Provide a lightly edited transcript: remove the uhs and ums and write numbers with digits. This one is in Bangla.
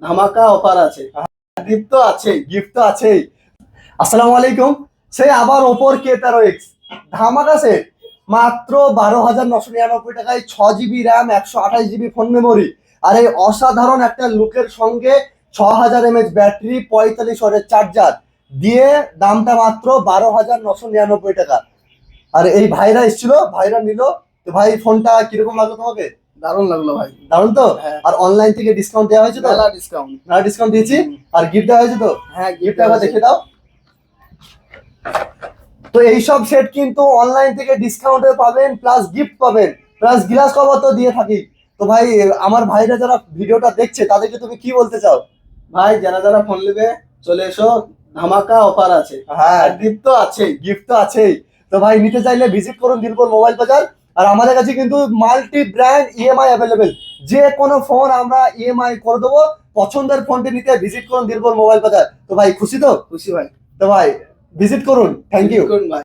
ধামাকা অফার আছে, গিফট তো আছেই। আসসালামু আলাইকুম। সেই আবার ওপোর K13X ধামাকা সেট মাত্র 12,999 টাকায়, 6 GB RAM, 128 GB phone memory, আর এই অসাধারণ একটা লুকের সঙ্গে 6000 mAh ব্যাটারি, 45 ওয়াটের চার্জার দিয়ে দামটা মাত্র 12,999 টাকা। আর এই ভাইরা এসেছিল, ভাইরা নিল। তো ভাই, ফোনটা কিরকম লাগলো তোমাকে? দারুণ লাগলো ভাই। দারুণ তো? হ্যাঁ। আর অনলাইন থেকে ডিসকাউন্ট দেওয়া হয়েছে তো? মেলা ডিসকাউন্ট। না, ডিসকাউন্ট দিয়েছি। আর গিফট দেওয়া হয়েছে তো? হ্যাঁ, গিফট একবার দেখে দাও। তো এইসব সেট কিন্তু অনলাইন থেকে ডিসকাউন্টে পাবেন, প্লাস গিফট পাবেন, প্লাস গ্লাস কভার তো দিয়ে থাকি। তো ভাই, আমার ভাইরা যারা ভিডিওটা দেখছে তাদেরকে তুমি কি বলতে চাও? ভাই, যারা যারা ফোন নেবে চলে এসো, ধামাকা অফার আছে। হ্যাঁ, গিফট তো আছেই। গিফট তো আছেই। তো ভাই, নিতে চাইলে ভিজিট করুন দিলপুর মোবাইল বাজার। আর আমাদের কাছে কিন্তু মাল্টি ব্র্যান্ড ইএমআই অ্যাভেলেবেল। যে কোনো ফোন আমরা ইএমআই করে দেবো। পছন্দের ফোনটি নিতে ভিজিট করুন দিলপুর মোবাইল বাজার। তো ভাই, খুশি তো? খুশি ভাই। তো ভাই, ভিজিট করুন। Thank you. করুন ভাই।